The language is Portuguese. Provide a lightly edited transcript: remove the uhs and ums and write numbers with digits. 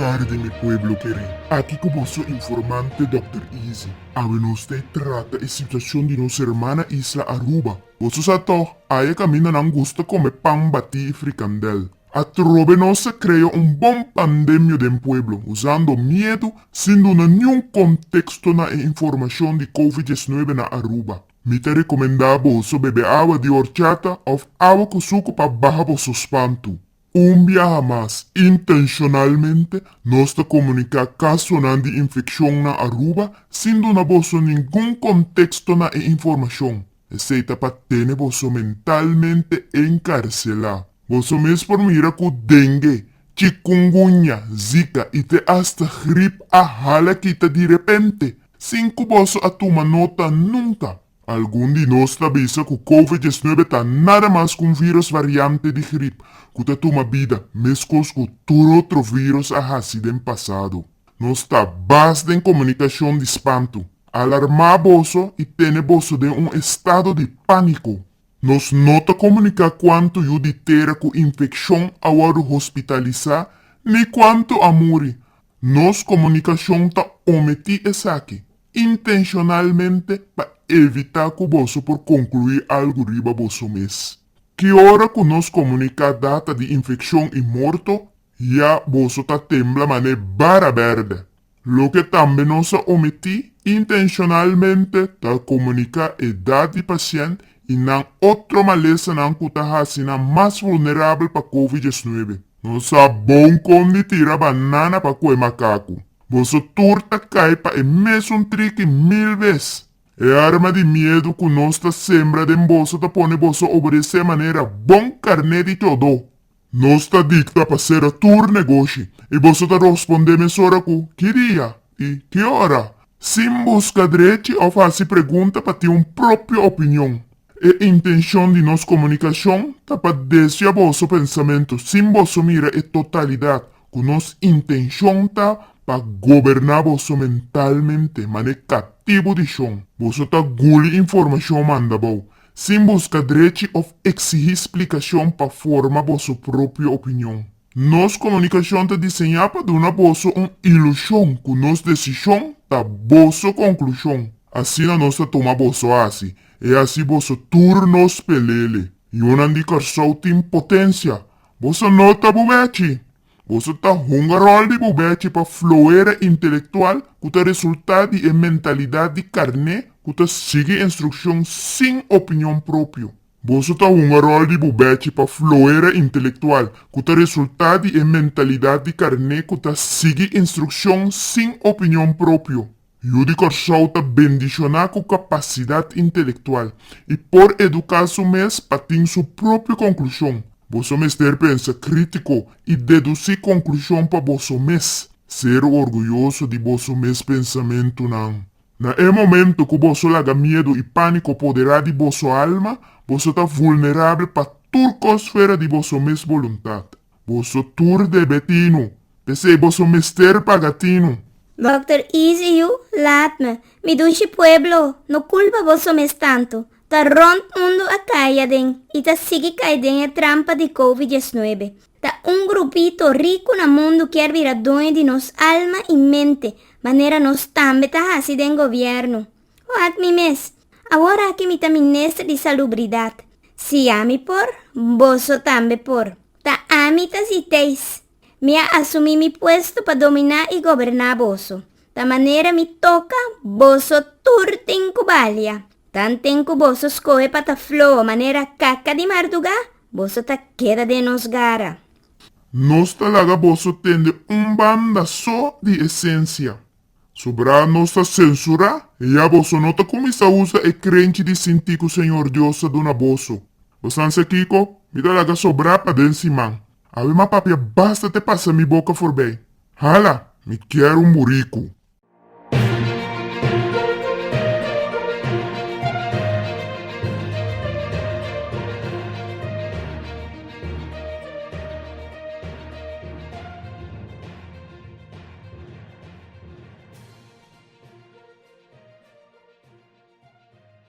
tarde, mi pueblo querido. Aquí como su informante Dr. Easy. Aben usted trata a situação de nossa hermana Isla Aruba. Você sabe, aí camina não gosta comer pão bati e fricandel. A trove nossa criou bom pandemia de pueblo, usando medo, sem dar nenhum contexto na informação de Covid-19 na Aruba. Me te recomendava você beber água de horchata ou água com suco para baixar o espanto. Dia mais, intencionalmente, nós te comunicar caso de infecção na Aruba sem dar você nenhum contexto na informação. Aceita para ter você mentalmente encarcelado. Você mesmo por mira com dengue, chikungunya, zika e te hasta gripe a hala kita de repente. Sem que você a toma nota nunca. Algum de nós avisa que o Covid-19 está nada mais que vírus variante de gripe, que te toma vida, mesmo que todo outro vírus ha sido em passado. Nós está basta em comunicação de espanto, alarmar você e ter você de estado de pânico. Nós não te comunicar quanto eu de ter com infecção ao hospitalizar, nem quanto a morrer. Nossa comunicação está omiti essa aqui, intencionalmente para evitar que você por concluir algo riba você mesmo. Que hora que nós comunicar data de infecção e morto, já você tá tembla mané bara verde. Lo que também nós omiti intencionalmente tá comunicar a idade de paciente e não outra maleza não que tá sendo mais vulnerável para Covid-19. Nós bom quando tira banana para comer macaco. Você turta cai para o mesmo trick 1000 vezes. É arma de medo que nós tá sembra de bolsa tá pone você obedecer maneira bom carne de todo. Nós tá dicta para ser a tur negócio e você tá responder mesora com que dia e que hora. Sem buscar direito ou fazer pergunta para ter própria opinião. E intenção de nossa comunicação tá para deixar vosso pensamento sem você mira a totalidade que nossa intenção tá para governar você mentalmente, mas cativo de chão. Você tá guli informação manda bom, sem buscar direito ou exigir explicação para formar vossa própria opinião. Nossa comunicação tá desenhada para dar você uma ilusão que nossa decisão tá vossa conclusão. Assim nós tá tomar vosso assim, e assim vosso turnos pelele. E uma indicação de impotência. Você nota bubete. Você tá hungarol de bubete para fluir intelectual que tá resultado de mentalidade de carne que tá sigue instrução sem opinião própria. Você tá hungarol de bubete para fluir intelectual que tá resultado de mentalidade de carne que tá sigue instrução sem opinião própria. E o de Corchal tá bendicionar com capacidade intelectual e por educar seu mês para ter sua própria conclusão. Você mestre pensa crítico e deduzir conclusão para você mês. Ser orgulhoso de você mês pensamento não. Na momento que você laga medo e pânico poderá de vossa alma, você tá vulnerável para turcosfera de vossa mês vontade. Você tur de betino, pensei você mestre pagatino. Dr. Easy, laat me. Mi dunchi pueblo, no culpa vosso mes tanto. Ta rond mundo a caia den, e ta sigue caiden a trampa de Covid-19. Ta grupito rico na mundo quer vir a dono de nos alma e mente, maneira nos tambe ta hasi den governo. Oat mi mes, agora que mi ta ministra de salubridade. Si ami por, vosso tambe por. Ta ami ta siteis. Me assumi mi puesto para dominar e governar vosso. Da maneira me toca, vosso turten cubalha. Tantem que vosso escolhe para ta flow, maneira caca de marduga, vosso ta queda de nos gara. Nós talaga vosso tende banda só de essência. Sobra nós ta censura, e a vosso nota começa a usar e crente de sentir que o Senhor Deus dona vosso. Você anse Kiko, me talaga sobra para densimang. Ave ma papia basta te passa mi boca for bem. Hala, me quero murico.